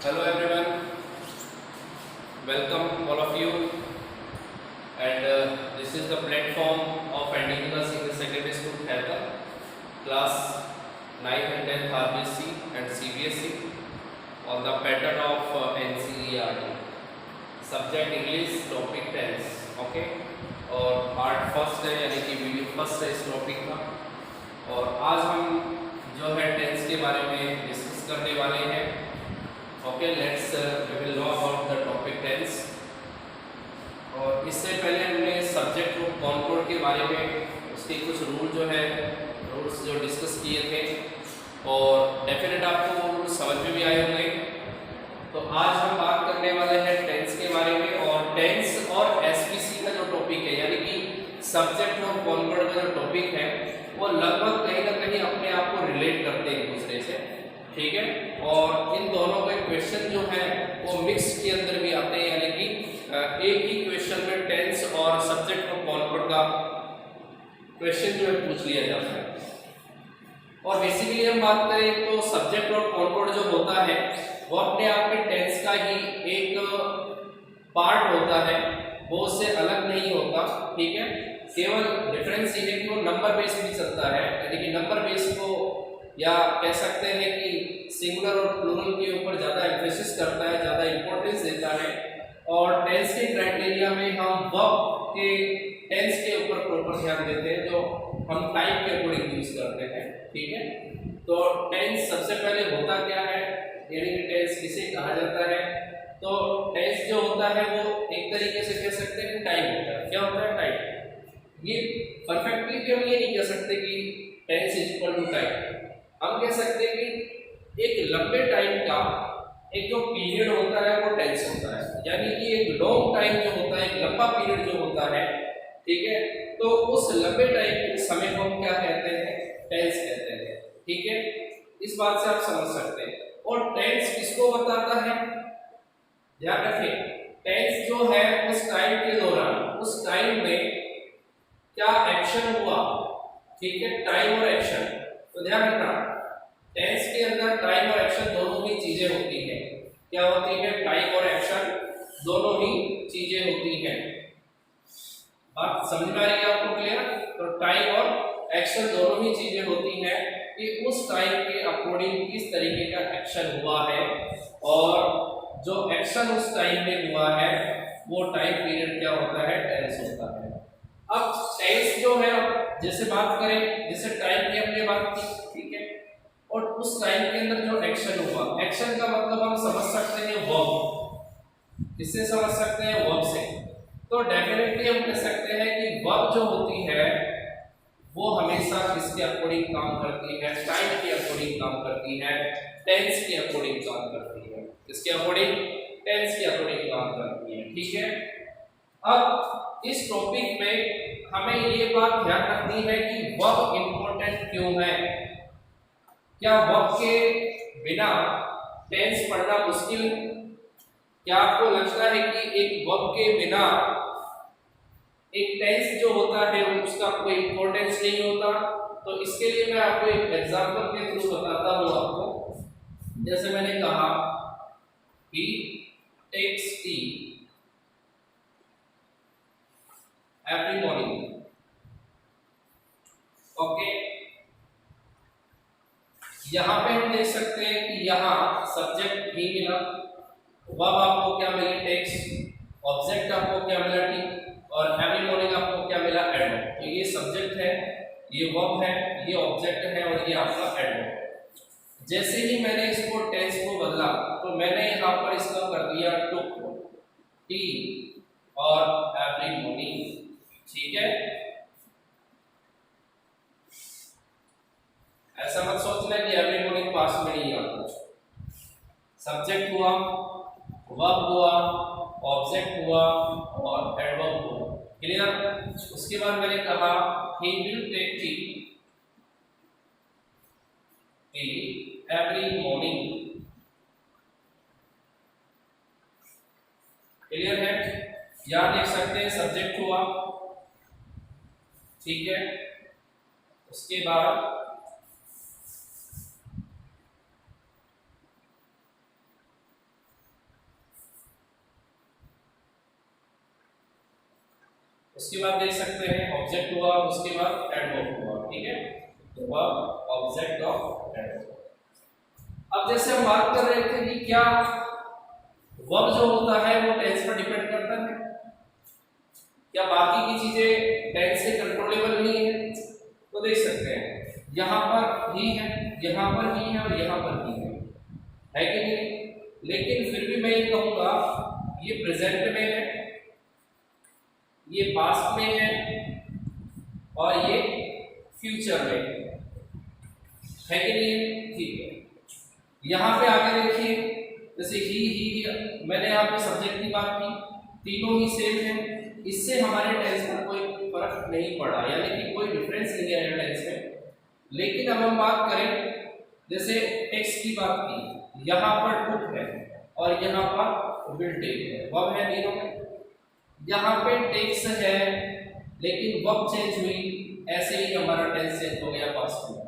Hello everyone, welcome all of you, and this is the platform of Antigua Senior Secondary School Khairkar, class 9th and 10th RBSC and CBSE on the pattern of NCERT, subject English, topic tense, okay. और part first है यानी कि video first है इस topic का, और आज हम जो है टेंस के बारे में डिस्कस करने वाले हैं। Okay, let's we will know about the topic tense. और इससे पहले हमने सब्जेक्ट को कॉनकोड के बारे में उसके कुछ रूल जो है रूल्स जो डिस्कस किए थे, और डेफिनेट आपको वो रूल समझ में भी आए होंगे। तो आज हम बात करने वाले हैं टेंस के बारे में, और टेंस और एसपीसी का जो टॉपिक है यानी कि सब्जेक्ट और कॉनकोड का जो टॉपिक है वो लगभग कहीं ना कहीं अपने आप को रिलेट करते हैं एक दूसरे से, ठीक है। और इन दोनों के क्वेश्चन जो है वो मिक्स के अंदर भी आते हैं, यानी कि एक ही क्वेश्चन में टेंस और सब्जेक्ट और कॉनकोड का क्वेश्चन जो है पूछ लिया जाता है। और बेसिकली हम बात करें तो सब्जेक्ट और कॉनकोड जो होता है वो अपने आप में टेंस का ही एक पार्ट होता है, वो उससे अलग नहीं होता, ठीक है। केवल डिफरेंस ये है कि वो नंबर बेस भी चलता है, यानी कि नंबर बेस को या कह सकते हैं कि सिंगुलर और प्लूरल के ऊपर ज़्यादा एम्फेसिस करता है, ज़्यादा इंपॉर्टेंस देता है। और टेंस के क्राइटेरिया में हम वर्ब के टेंस के ऊपर प्रॉपर ध्यान देते हैं, जो हम टाइप के अकॉर्डिंग यूज करते हैं, ठीक है। तो टेंस सबसे पहले होता क्या है, यानी कि टेंस किसे कहा जाता है। तो टेंस जो होता है वो एक तरीके से कह सकते हैं टाइम होता है। क्या होता है? टाइम। ये परफेक्टली भी हम ये नहीं कह सकते कि tense is equal to time. हम कह सकते हैं कि एक लंबे टाइम का एक जो पीरियड होता है वो टेंस होता है, यानी कि एक लॉन्ग टाइम जो होता है, एक लंबा पीरियड जो होता है, ठीक है। तो उस लंबे टाइम के समय को हम क्या कहते हैं? टेंस कहते हैं, ठीक है। इस बात से आप समझ सकते हैं। और टेंस किसको बताता है? ध्यान रखें, टेंस जो है उस टाइम के दौरान, उस टाइम में क्या एक्शन हुआ, ठीक है, टाइम और एक्शन। तो ध्यान रखना, टेंस के अंदर टाइम और एक्शन दोनों ही चीजें होती हैं। क्या होती है? टाइम और एक्शन दोनों ही चीजें होती हैं। बात समझ में आ रही है आपको? क्लियर? तो टाइम और एक्शन दोनों ही चीजें होती हैं कि उस टाइम के अकॉर्डिंग किस तरीके का एक्शन हुआ है, और जो एक्शन उस टाइम में हुआ है वो टाइम पीरियड क्या होता है? टेंस होता है। अब टेंस जो है, जैसे बात करें, जैसे टाइम की हमने बात की, ठीक है, और उस टाइम के अंदर जो एक्शन हुआ, एक्शन का मतलब हम समझ सकते हैं वर्ब। किससे समझ सकते हैं? वर्ब से। तो डेफिनेटली हम कह सकते हैं कि वर्ब जो होती है वो हमेशा किसके अकॉर्डिंग काम करती है? टाइम के अकॉर्डिंग काम करती है, टेंस के अकॉर्डिंग काम करती है। किसके अकॉर्डिंग? टेंस के अकॉर्डिंग काम करती है, ठीक है। अब इस टॉपिक में हमें ये बात ध्यान रखनी है कि वर्ब इंपॉर्टेंट क्यों है। क्या वर्ब के बिना टेंस पढ़ना मुश्किल है? क्या आपको लगता है कि एक वर्ब के बिना एक टेंस जो होता है उसका कोई इंपॉर्टेंस नहीं होता? तो इसके लिए मैं आपको एक एग्जांपल के थ्रू बताता हूँ आपको। जैसे मैंने कहा he takes tea every morning, okay. यहाँ पे हम देख सकते हैं कि यहाँ सब्जेक्ट ही मिला, वर्ब आपको क्या मिली? टेक्स्ट। ऑब्जेक्ट आपको क्या मिला? टी। और एवरी मॉर्निंग आपको क्या मिला? एडवर्ब। तो ये सब्जेक्ट है, ये वर्ब है, ये ऑब्जेक्ट है, और ये आपका एडवर्ब। जैसे ही मैंने इसको टेंस को बदला तो मैंने यहाँ पर इसका कर दिया टुक, टी और एवरी मॉर्निंग, ठीक है। ऐसा मत सोचना कि एवरी मॉर्निंग पास में नहीं आता। सब्जेक्ट हुआ, वर्ब हुआ, ऑब्जेक्ट हुआ और एडवर्ब हुआ, क्लियर। उसके बाद मैंने कहा he will take tea every morning, clear है। यहां देख सकते हैं सब्जेक्ट हुआ, ठीक है। उसके बाद उसके बाद देख सकते हैं ऑब्जेक्ट हुआ, उसके बाद एडवर्ब हुआ, ठीक है, तो वर्ब ऑब्जेक्ट ऑफ एडवर्ब। अब जैसे हम बात कर रहे थे कि क्या वर्ब जो होता है वो टेंस पर डिपेंड करता है, क्या बाकी की चीजें टेंस से कंट्रोलेबल नहीं है, तो देख सकते हैं यहाँ पर ही है, यहाँ पर ही है और यहाँ पर ही है कि नहीं। लेकिन फिर भी मैं ये कहूँगा ये प्रेजेंट में है, ये पास्ट में है और ये फ्यूचर में है कि नहीं, ठीक है। यहाँ पे आगे देखिए, जैसे ही मैंने यहाँ पे सब्जेक्ट की बात की, तीनों ही सेम है, इससे हमारे टेंस पर कोई फर्क नहीं पड़ा, यानी कि कोई डिफरेंस नहीं आया टेंस में। लेकिन अब हम बात करें, जैसे टेक्स्ट की बात की, यहाँ पर टुक है और यहाँ पर विल टेक है, वर्ब है तीनों में। यहाँ पे टेक्स्ट है लेकिन वर्ब चेंज हुई, ऐसे ही हमारा टेंस चेंज हो गया पास्ट में।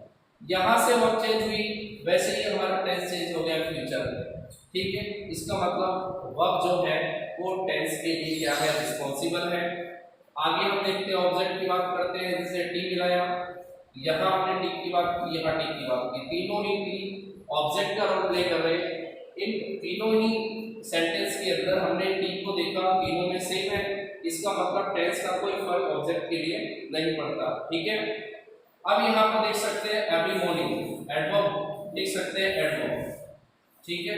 यहाँ से वर्ब चेंज हुई, वैसे ही हमारा टेंस चेंज हो गया फ्यूचर में, ठीक है। इसका मतलब वर्ब जो है वो टेंस के लिए क्या है, रिस्पॉन्सिबल है। आगे हम देखते हैं ऑब्जेक्ट की बात करते हैं, जैसे टी मिलाया, यहाँ हमने टी की बात की, यहाँ टी की बात की, तीनों ही टी ऑब्जेक्ट का रोल प्ले कर रहे हैं। इन तीनों ही सेंटेंस के अंदर हमने टी को देखा, तीनों में सेम है, इसका मतलब टेंस का कोई फर्क ऑब्जेक्ट के लिए नहीं पड़ता, ठीक है। अब यहाँ पर देख सकते हैं एवरी मॉर्निंग, एडवर्ब देख सकते हैं एडवर्ब, ठीक है।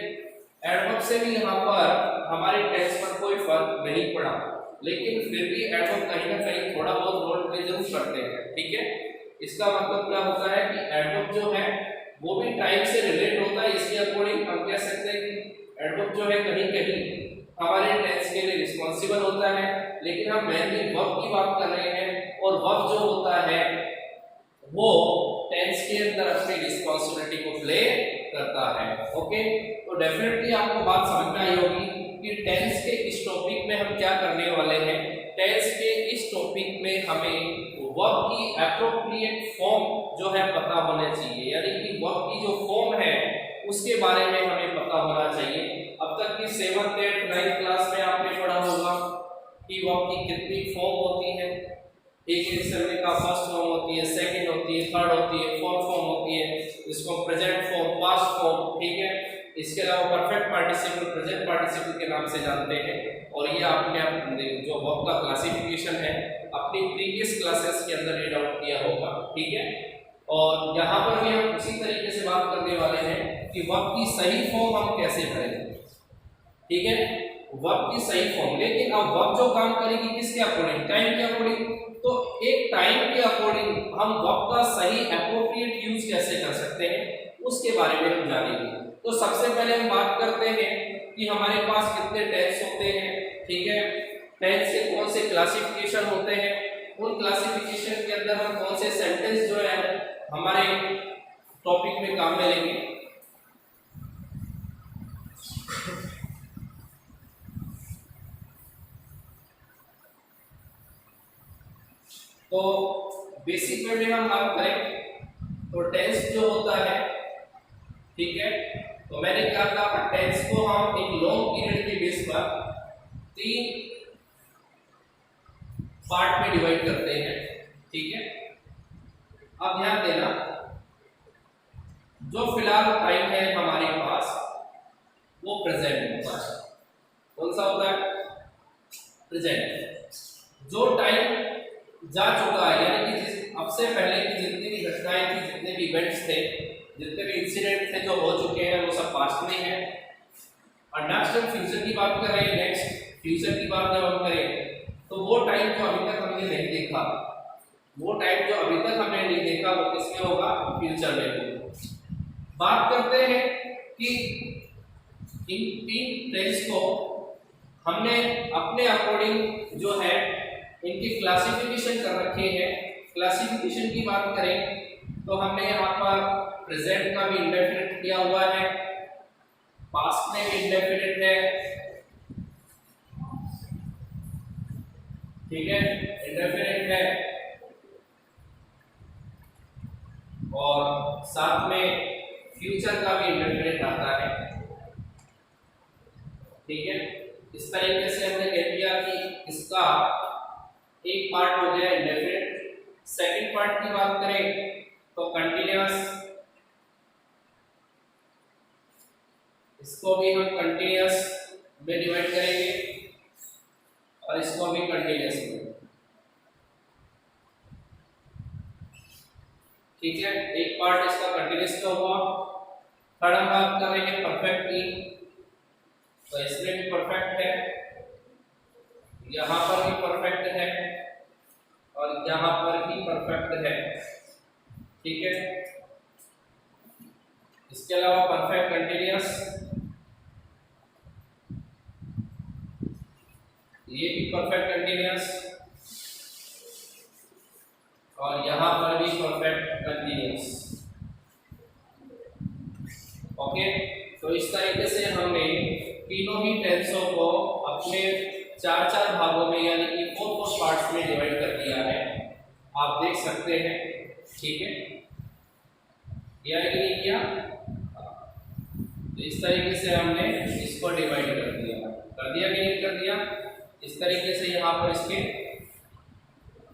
एडवर्ब से भी यहाँ पर हमारे टेंस पर कोई फर्क नहीं पड़ा, लेकिन फिर भी एडवर्ब कहीं ना कहीं थोड़ा बहुत रोल प्ले जरूर करते हैं, ठीक है। इसका मतलब क्या होता है कि एडवर्ब जो है वो भी टाइम से रिलेट होता है, इसके अकॉर्डिंग हम कह सकते हैं कि एडवर्ब जो है कहीं कहीं हमारे टेंस के लिए रिस्पॉन्सिबल होता है। लेकिन हम मेनली वर्ब की बात कर रहे हैं, और वर्ब जो होता है वो टेंस के अंदर अपनी रिस्पॉन्सिबिलिटी को प्ले करता है, ओके। तो डेफिनेटली आपको बात समझ में आई होगी कि टेंस के इस टॉपिक में हम क्या करने वाले हैं। टेंस के इस टॉपिक में हमें वर्ब की एप्रोप्रिएट फॉर्म जो है पता होना चाहिए, यानी कि वर्ब की जो फॉर्म है उसके बारे में हमें पता होना चाहिए। अब तक की 7th 8th 9th क्लास में आपने पढ़ा होगा कि वर्ब की कितनी फॉर्म होती है। एक समय का फर्स्ट फॉर्म होती है, सेकंड होती है, थर्ड होती है, फोर्थ फॉर्म होती है, इसको प्रेजेंट फॉर्म, पास्ट फॉर्म, ठीक है। इसके अलावा परफेक्ट पार्टिसिपल, प्रेजेंट पार्टिसिपल के नाम से जानते हैं। और ये आपने जो वर्ब का क्लासिफिकेशन है अपनी प्रीवियस क्लासेस के अंदर रीड आउट किया होगा, ठीक है। और यहाँ पर भी हम उसी तरीके से बात करने वाले हैं कि वर्ब की सही फॉर्म हम कैसे भरें, ठीक है, वर्ब की सही फॉर्म। लेकिन अब वर्ब जो काम करेगी किसके अकॉर्डिंग, टाइम के अकॉर्डिंग। तो एक टाइम के अकॉर्डिंग हम वर्ब का सही एप्रोप्रिएट यूज कैसे कर सकते हैं उसके बारे में हम जानेंगे। तो सबसे पहले हम बात करते हैं कि हमारे पास कितने टेंस होते हैं, ठीक है। टेंस के कौन से क्लासिफिकेशन होते हैं, उन क्लासिफिकेशन के अंदर हम कौन से सेंटेंस जो है हमारे टॉपिक में काम में लेंगे। तो बेसिक में भी हम बात करें तो टेंस जो होता है, ठीक है, तो मैंने क्या कहा, टेंस को हम एक लॉन्ग पीरियड के बेस पर 3 पार्ट में डिवाइड करते हैं, ठीक है। अब ध्यान देना, जो फिलहाल टाइम है हमारे पास वो प्रेजेंट होता है। कौन सा होता है, प्रेजेंट। जो टाइम जा चुका है, यानी कि अब से पहले की जितनी भी घटनाएं थी, जितने भी इवेंट्स थे, जितने भी इंसिडेंट थे जो हो चुके हैं वो सब पास्ट में है। और नेक्स्ट हम फ्यूचर की बात कर रहे हैं, नेक्स्ट फ्यूचर की बात जब हम करें तो वो टाइम जो अभी तक हमने नहीं देखा, वो टाइम जो अभी तक हमने नहीं देखा वो किसमें होगा, फ्यूचर में होगा। बात करते हैं कि इन 3 टेंस को हमने अपने अकॉर्डिंग जो है इनकी क्लासिफिकेशन कर रखे हैं। क्लासिफिकेशन की बात करें तो हमने यहाँ पर प्रेजेंट का भी इंडेफिनिट किया हुआ है, पास्ट में भी इंडेफिनिट है, ठीक है, इंडेफिनिट है, और साथ में फ्यूचर का भी इंडेफिनिट आता है, ठीक है। इस तरीके से हमने कह दिया कि इसका एक पार्ट हो गया इंडेफिनिट। सेकंड पार्ट की बात करें तो कंटिन्यूअस, इसको भी हम कंटिन्यूअस में डिवाइड करेंगे और इसको भी कंटिन्यूअस में। ठीक है, एक पार्ट इसका कंटिन्यूअस का हुआ। थर्ड हम बात कर रहे हैं परफेक्ट की, तो इसमें भी परफेक्ट है, यहाँ पर भी परफेक्ट है और यहाँ पर भी परफेक्ट है। ठीक है, इसके अलावा परफेक्ट कंटिन्यूअस, ये भी परफेक्ट कंटिन्यूअस और यहाँ पर भी परफेक्ट कंटिन्यूअस। ओके, तो इस तरीके से हमने तीनों ही टेंसों को अपने चार चार भागों में यानी कि 4 पार्ट्स में डिवाइड कर दिया है, आप देख सकते हैं। ठीक है, किया है कि नहीं किया? तो इस तरीके से हमने इसको डिवाइड कर दिया कि नहीं कर दिया? इस तरीके से यहाँ पर इसके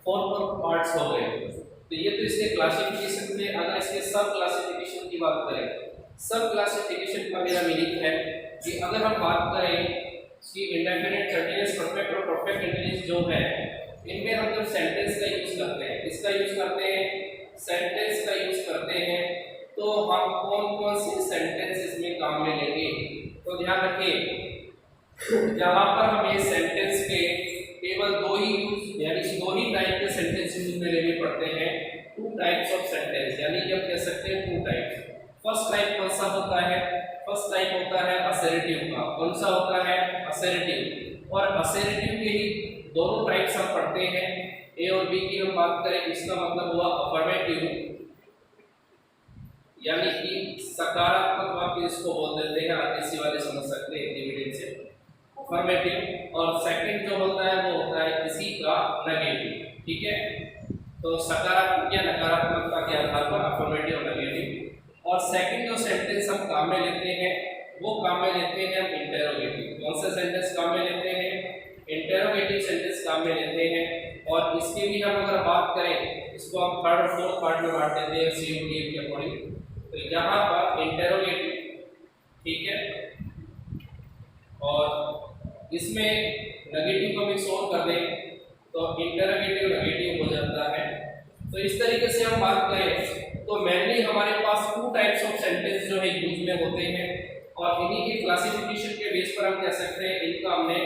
4 पार्ट्स हो गए। तो ये तो इसके क्लासिफिकेशन थे। अगर इसके सब क्लासिफिकेशन की बात करें, सब क्लासिफिकेशन का मेरा मीनिंग है कि अगर हम बात करें कि इंडेफिनिट, कंटीन्यूअस, परफेक्ट और परफेक्ट कंटीन्यूअस जो है, इनमें हम जब सेंटेंस का यूज करते हैं, इसका यूज करते हैं, सेंटेंस का यूज करते हैं, तो हम कौन कौन से सेंटेंस इसमें काम में लेंगे? तो ध्यान रखिए, जहां पर हमें सेंटेंस के केवल दो ही यूज यानी कि दो ही टाइप के सेंटेंस यूज में लेने पड़ते हैं। 2 टाइप्स ऑफ सेंटेंस, यानी कि हम कह सकते हैं 2 टाइप्स। फर्स्ट टाइप कौन सा होता है? फर्स्ट टाइप होता है असर्टिव का। कौन सा होता है? असर्टिव। और असर्टिव के ही दोनों टाइप्स हम पढ़ते हैं। ए और बी की हम बात करें, इसका मतलब हुआ अफर्मेटिव, यानी कि सकारात्मक वाक्य इसको बोल देते हैं, आप इसी वाले समझ सकते हैं डिविडेंड से, अफर्मेटिव। और सेकंड जो होता है वो होता है इसी का नेगेटिव। ठीक है, तो सकारात्मक या नकारात्मकता के आधार पर अफर्मेटिव और नेगेटिव। और सेकंड जो सेंटेंस हम काम में लेते हैं वो काम में लेते हैं हम इंटेरोगेटिव। कौन सा सेंटेंस काम में लेते हैं? इंटेरोगेटिव सेंटेंस काम में लेते हैं। और इसके भी हम अगर बात करें, इसको हम थर्ड और फोर्थ पार्ट में बांट देते हैं CUTF के अकॉर्डिंग। तो यहाँ पर इंटेरोगेटिव, ठीक है, और इसमें नेगेटिव को मिक्स ऑन कर दें तो इंटेरोगेटिव नेगेटिव हो जाता है। तो इस तरीके से हम बात करें तो मेनली हमारे पास 2 टाइप्स ऑफ सेंटेंस जो है यूज में होते हैं, और इन्हीं की क्लासिफिकेशन के बेस पर हम कह सकते हैं इनका हमने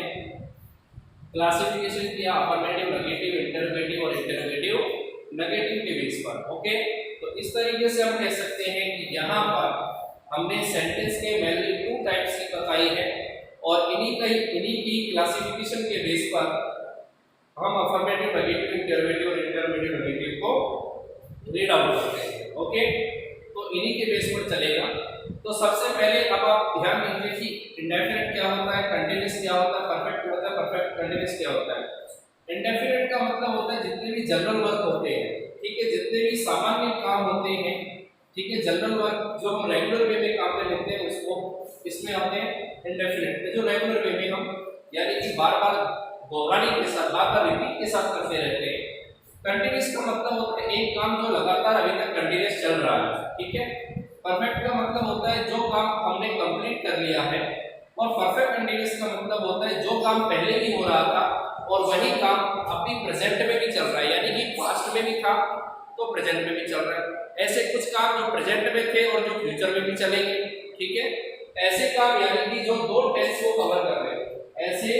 क्लासिफिकेशन किया अफर्मेटिव, नेगेटिव, इंटेरोगेटिव और इंटेरोगेटिव नेगेटिव के बेस पर। ओके, तो इस तरीके से हम कह सकते हैं कि यहाँ पर हमने सेंटेंस के मेनली 2 टाइप्स की बताई है, और इन्हीं की क्लासिफिकेशन के बेस पर हम अफर्मेटिव, नेगेटिव, इंटेरोगेटिव और इंटरमीडिएट नेगेटिव को रीड आउट करते हैं। ओके, तो इन्हीं के बेस पर चलेगा। तो सबसे पहले अब आप ध्यान दीजिए कि इंडेफिनिट क्या होता है, कंटीन्यूअस क्या होता है, परफेक्ट क्या होता है, परफेक्ट कंटीन्यूअस क्या होता है। इंडेफिनिट का मतलब होता है जितने भी जनरल वर्क होते हैं, ठीक है, जितने भी सामान्य काम होते हैं, ठीक है, जनरल वर्क जो हम रेगुलर वे में काम में लेते हैं उसको इसमें हमने इंडेफिनिट, जो रेगुलर वे में हम यानी कि बार बार दोहराने के साथ, बार बार रिपीट के साथ करते रहते हैं। कंटीन्यूअस का मतलब होता है एक काम जो लगातार अभी तक कंटीन्यूअस चल रहा है। ठीक है, परफेक्ट का मतलब होता है जो काम हमने कंप्लीट कर लिया है, और परफेक्ट कंटीन्यूअस का मतलब होता है जो काम पहले भी हो रहा था और वही काम अभी प्रेजेंट में भी चल रहा है, यानी कि पास्ट में भी था तो प्रेजेंट में भी चल रहा है। ऐसे कुछ काम जो प्रेजेंट में थे और जो फ्यूचर में भी चलेंगे। ठीक है, ऐसे काम यानी कि जो 2 टेंस को कवर कर रहे हैं, ऐसे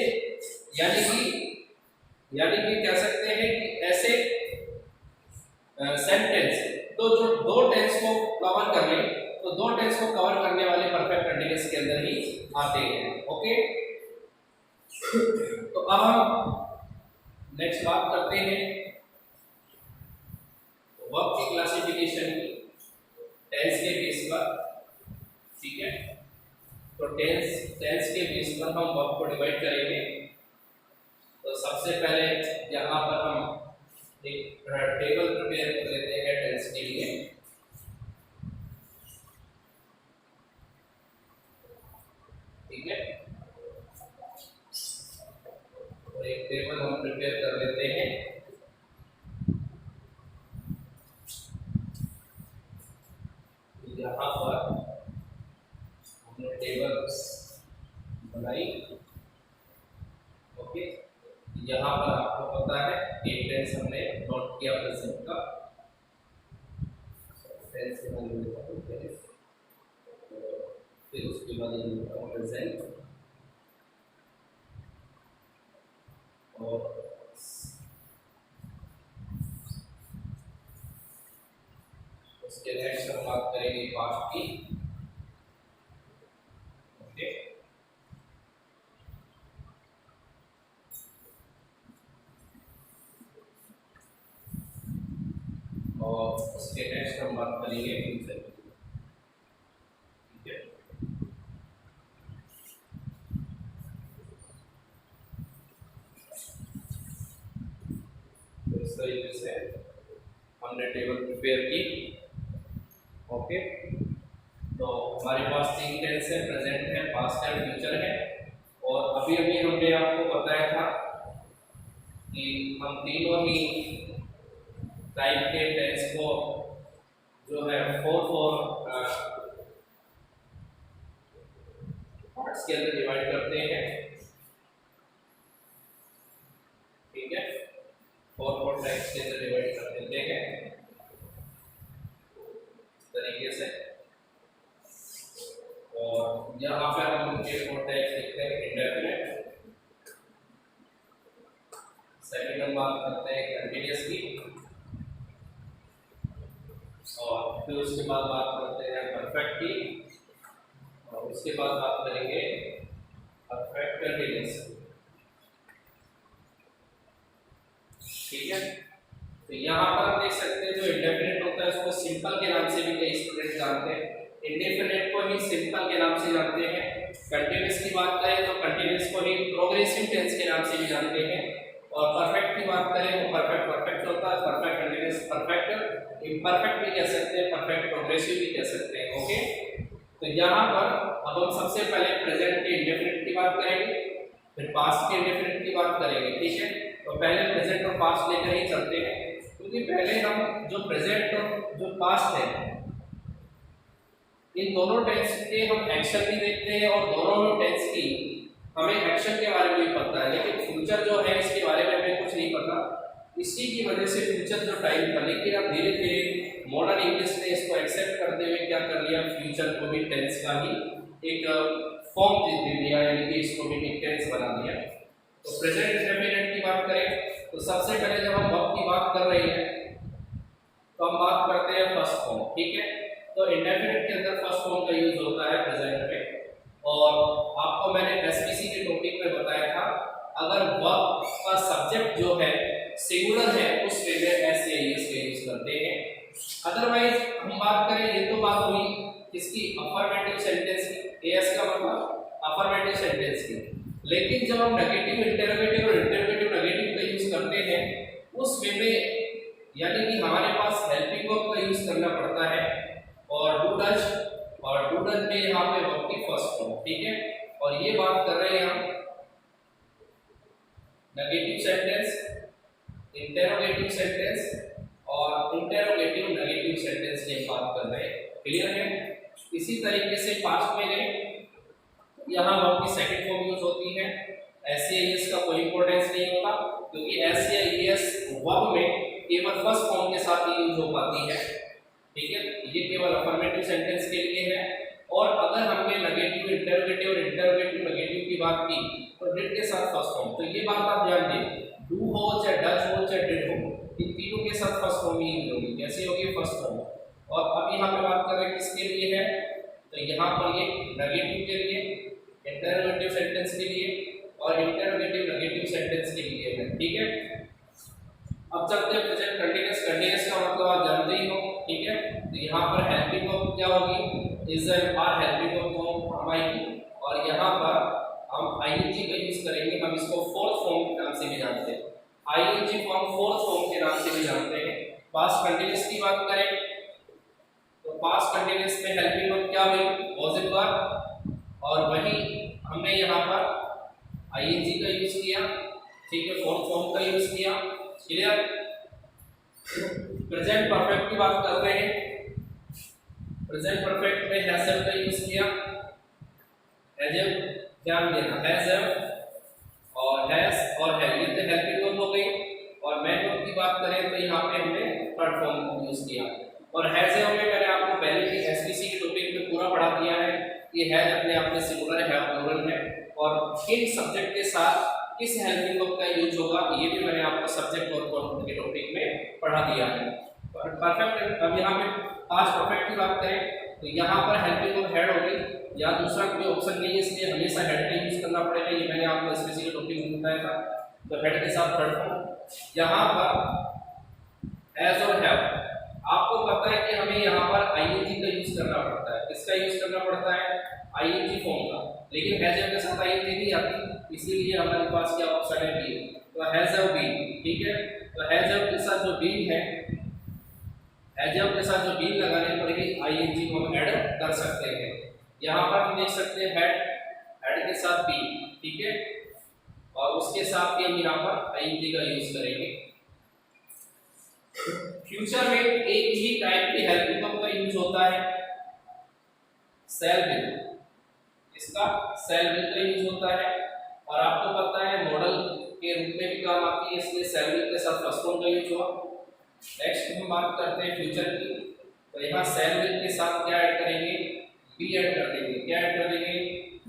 यानी कि कह सकते हैं कि ऐसे सेंटेंस तो जो 2 टेंस को कवर कर ले, तो 2 टेंस को कवर करने वाले परफेक्ट कंटीन्यूअस के अंदर ही आते हैं। ओके, तो अब हम नेक्स्ट बात करते हैं वर्ब की क्लासिफिकेशन की टेंस के बेस पर। ठीक है, तो टेंस के बेस पर हम वर्ब को डिवाइड करेंगे। तो सबसे पहले यहाँ पर हम एक टेबल प्रिपेयर कर लेते हैं टेंस के लिए। ठीक है, और एक टेबल हम प्रिपेयर कर लेते हैं पर हमने टेबल्स बनाई। ओके, यहाँ पर आपको पता है एक टेंस हमने नोट किया प्रेजेंट का, टेंस के बाद फिर उसके बाद प्रेजेंट और उसके नेक्स्ट हम बात करेंगे पास्ट की। ओके, और उसके नेक्स्ट हम बात करेंगे फ्यूचर की। ठीक है, तो इस तरीके से हमने टेबल प्रिपेयर की। ओके, तो हमारे पास तीन टेंस है, प्रेजेंट है, पास्ट है, फ्यूचर है। और अभी अभी हमने आपको बताया था कि हम तीनों ही टाइप के टेंस को जो है फोर पार्ट्स के अंदर डिवाइड करते हैं। ठीक है, फोर टाइप्स के अंदर डिवाइड कर देते हैं इस तरीके से। और यहाँ पे हम उनके फोर टाइप्स लिखते हैं इंडेफिनिट, सेकंड हम बात करते हैं कंटीन्यूअस की, और फिर उसके बाद बात करते हैं परफेक्ट की, और उसके बाद बात करेंगे परफेक्ट कंटीन्यूअस। ठीक है, तो यहाँ पर आप देख सकते हैं जो इंडेफिनिट होता है उसको सिंपल के नाम से भी कई स्टूडेंट जानते हैं, इंडेफिनिट को ही सिंपल के नाम से जानते हैं। कंटीन्यूअस की बात करें तो कंटीन्यूअस को ही प्रोग्रेसिव टेंस के नाम से भी जानते हैं। और परफेक्ट की बात करें तो परफेक्ट परफेक्ट होता है, परफेक्ट कंटीन्यूअस, परफेक्ट इम्परफेक्ट भी कह सकते हैं, परफेक्ट प्रोग्रेसिव भी कह सकते हैं। ओके, तो यहाँ पर अब हम सबसे पहले प्रेजेंट के इंडेफिनिट की बात करेंगे, फिर पास्ट के इंडेफिनिट की बात करेंगे। ठीक है, तो पहले प्रेजेंट और पास्ट लेकर ही चलते हैं, क्योंकि पहले हम जो प्रेजेंट और जो पास्ट है इन दोनों टेंस के हम एक्शन भी देखते हैं, और दोनों टेंस की हमें एक्शन के बारे में भी पता है, लेकिन फ्यूचर जो है इसके बारे में हमें कुछ नहीं पता। इसी की वजह से फ्यूचर जो टाइम था, लेकिन अब धीरे धीरे मॉडर्न इंग्लिश ने इसको एक्सेप्ट करते हुए क्या कर लिया, फ्यूचर को भी टेंस का ही एक फॉर्म दे दिया, यानी कि इसको भी एक टेंस बना दिया। तो प्रेजेंट इंडेफिनिट की बात करें तो सबसे पहले जब हम वर्ब की बात कर रहे हैं तो हम बात करते हैं फर्स्ट फॉर्म। ठीक है, तो इंडेफिनिट के अंदर फर्स्ट फॉर्म का यूज होता है प्रेजेंट में। और आपको मैंने एसपीसी के टॉपिक में बताया था, अगर वर्ब का सब्जेक्ट जो है सिंगुलर है उस वे में एस या एस का यूज करते हैं। अदरवाइज हम बात करें, ये तो बात हुई किसकी, अफर्मेटिव सेंटेंस की, एस का मतलब अफर्मेटिव सेंटेंस की। लेकिन जब हम नेगेटिव इंटरोगेटिव और इंटरोगेटिव नेगेटिव का यूज करते हैं उस वे में, यानी कि हमारे पास हेल्पिंग वर्ब का यूज करना पड़ता है, और डू डज, और डू डज में यहाँ पे वर्ब की फर्स्ट फॉर्म। ठीक है, और ये बात कर रहे हैं हम नेगेटिव सेंटेंस, इंटरोगेटिव सेंटेंस और इंटरोगेटिव नेगेटिव सेंटेंस की बात कर रहे हैं। क्लियर है? इसी तरीके से पास्ट में गए, यहाँ वर्ब की सेकंड फॉर्म यूज होती है, एस या एस का कोई इंपॉर्टेंस नहीं होता, क्योंकि एस या एस वर्ब में केवल फर्स्ट फॉर्म के साथ ही यूज हो पाती है। ठीक है, ये केवल अफर्मेटिव सेंटेंस के लिए है। और अगर हमने नेगेटिव इंटरोगेटिव और इंटरोगेटिव नेगेटिव की बात की तो डिड के साथ फर्स्ट फॉर्म। तो ये बात आप ध्यान दें, डू हो चाहे डज हो चाहे डिड हो, इन तीनों के साथ फर्स्ट फॉर्म ही यूज होगी। कैसे होगी? First form. और अब यहाँ पे बात कर रहे हैं किसके लिए है, तो यहाँ पर ये नेगेटिव के लिए, इंटरोगेटिव सेंटेंस के लिए और इंटरोगेटिव नेगेटिव सेंटेंस के लिए है। ठीक है, अब चलते हैं प्रेजेंट कंटीन्यूअस। कंटीन्यूअस का मतलब आप जानते ही हो। ठीक है, तो यहाँ पर हेल्पिंग वर्ब क्या होगी, is are helping verb form आएगी, और यहाँ पर हम आईएनजी का यूज करेंगे। हम इसको फोर्थ फॉर्म के नाम से भी जानते हैं, आईएनजी फॉर्म फोर्थ फॉर्म के नाम से भी जानते हैं। पास्ट कंटीन्यूअस की बात करें तो पास्ट कंटीन्यूअस में हेल्पिंग वर्ब क्या हुई, वाज इट वर, और वही हमने यहाँ पर आईएनजी का यूज किया। ठीक है, फोर्थ फॉर्म का यूज किया। क्लियर? प्रेजेंट परफेक्ट की बात कर रहे हैं। प्रेजेंट परफेक्ट में हैज हैव का यूज किया, हैज हैव ध्यान देना, हैज हैव और हैज और है ये तो हेल्पिंग वर्ब हो गई। और मैन वर्ब की बात करें तो यहाँ पे हमने थर्ड फॉर्म यूज किया। और हैज हैव में मैंने आपको पहले ही एसपीसी के टॉपिक में पूरा पढ़ा दिया है कि हैज अपने आप में सिंगुलर है, प्लूरल है, और किन सब्जेक्ट के साथ किस हेल्पिंग वर्ब का यूज होगा ये भी मैंने आपको सब्जेक्ट और कॉन्टेक्स्ट के टॉपिक में पढ़ा दिया है। परफेक्ट, अब यहाँ पे पास्ट परफेक्ट की बात करें तो यहाँ पर हेल्पिंग वर्ब हेड होगी, या दूसरा कोई ऑप्शन नहीं है, इसलिए हमेशा हेड का यूज करना पड़ेगा। ये मैंने आपको एसपीसी के टॉपिक में बताया था। तो हेड के साथ थर्ड फॉर्म। यहाँ पर हैज और हैव, आपको पता है कि हमें यहाँ पर आईएनजी का यूज करना पड़ता है। किसका यूज करना पड़ता है? आईएनजी फॉर्म का। लेकिन हैज हैव के साथ आईएनजी नहीं आती, इसीलिए हमारे पास क्या ऑप्शन है? बी। तो हैज हैव बीन, ठीक है। तो हैज हैव के साथ जो बीन है, हैज हैव के साथ जो बीन लगाने पर ही आईएनजी को हम ऐड कर सकते हैं। यहाँ पर हम देख सकते हैं हेड के साथ बी, ठीक है, और उसके साथ ही हम यहाँ पर आईएनजी का यूज करेंगे। फ्यूचर में एक ही टाइप की हेल्पिंग वर्ब का यूज होता है, शैल विल। इसका शैल विल का यूज होता है, और आपको पता है मॉडल के रूप में भी काम आती है, इसलिए शैल विल के साथ फर्स्ट फॉर्म का यूज हुआ। नेक्स्ट हम बात करते हैं फ्यूचर की। तो यहाँ शैल विल के साथ क्या ऐड करेंगे? बी ऐड कर देंगे। क्या ऐड कर देंगे?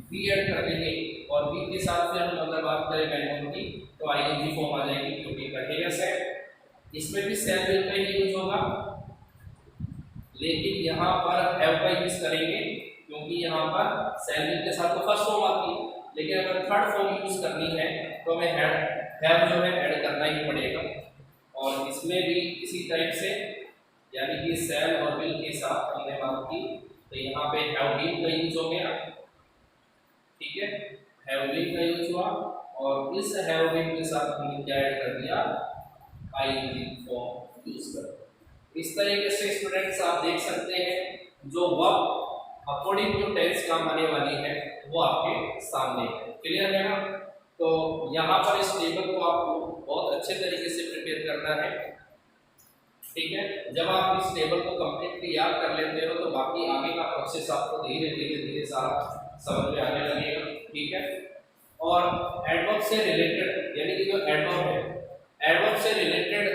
बी ऐड कर देंगे। और बी के साथ फिर हम अगर बात करें मैन की तो आईएनजी फॉर्म आ जाएगी, क्योंकि कंटीन्यूअस है। इसमें भी शैल विल का ही यूज होगा, लेकिन यहाँ पर हैव का यूज करेंगे, क्योंकि यहाँ पर शैल विल के साथ तो फर्स्ट फॉर्म आती है, लेकिन अगर थर्ड फॉर्म यूज करनी है तो हमें हैव जो है ऐड करना ही पड़ेगा। और इसमें भी इसी टाइप से, यानी कि शैल और विल के साथ हमने बात की, तो यहाँ पे हैव बीन का यूज हो गया, ठीक है, हैव बीन का यूज हुआ, और इस हैव बीन के साथ हमने क्या ऐड कर दिया? आईएनजी फॉर्म यूज कर। इस तरीके से स्टूडेंट्स आप देख सकते हैं जो वर्ब अकॉर्डिंग टू टेंस काम आने वाली है वो आपके सामने है। क्लियर है ना? तो यहाँ पर इस टेबल को आपको बहुत अच्छे तरीके से प्रिपेयर करना है, ठीक है। जब आप इस टेबल को कंप्लीटली याद कर लेते हो तो बाकी आगे का प्रोसेस आपको धीरे धीरे धीरे सारा समझ में आने लगेगा, ठीक है। और एडवर्ब से रिलेटेड, यानी कि जो एडवर्ब है, एडवर्ब से रिलेटेड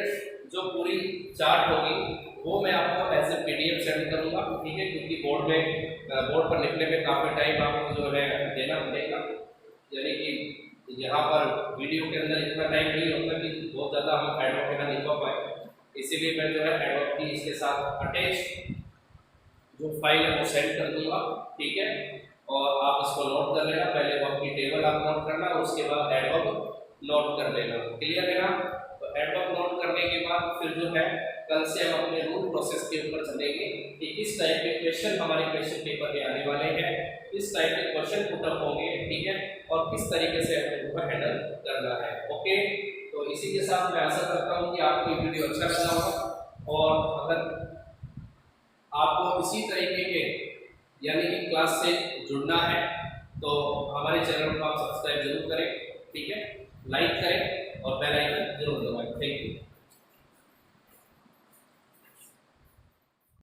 जो पूरी चार्ट होगी वो मैं आपको एज ए पीडीएफ सेंड करूंगा, ठीक है, क्योंकि बोर्ड पर लिखने में काफ़ी टाइम आपको जो है देना पड़ेगा। यानी कि यहाँ पर वीडियो के अंदर इतना टाइम नहीं होता कि बहुत ज़्यादा हम एडवर्ब के ना लिख पाए, इसीलिए मैं जो है एडवर्ब की इसके साथ अटैच जो फाइल है वो सेंड कर दूंगा, ठीक है। और आप इसको नोट कर लेना, पहले वर्ब की टेबल आप नोट करना, उसके बाद एडवर्ब नोट कर लेना। क्लियर है ना? तो एडवर्ब नोट करने के बाद फिर जो है कल से हम अपने रूल प्रोसेस के ऊपर चलेंगे कि किस टाइप के क्वेश्चन हमारे क्वेश्चन पेपर में आने वाले हैं, किस टाइप के क्वेश्चन पुटअप होंगे, ठीक है, और किस तरीके से उनको हैंडल करना है। ओके, तो इसी के साथ मैं आशा करता हूँ कि आपको ये वीडियो अच्छा लगा होगा, और अगर आपको इसी तरीके के यानी कि क्लास से जुड़ना है तो हमारे चैनल को आप सब्सक्राइब जरूर करें, ठीक है, लाइक करें और बेल आइकन जरूर दबाएं। Thank you.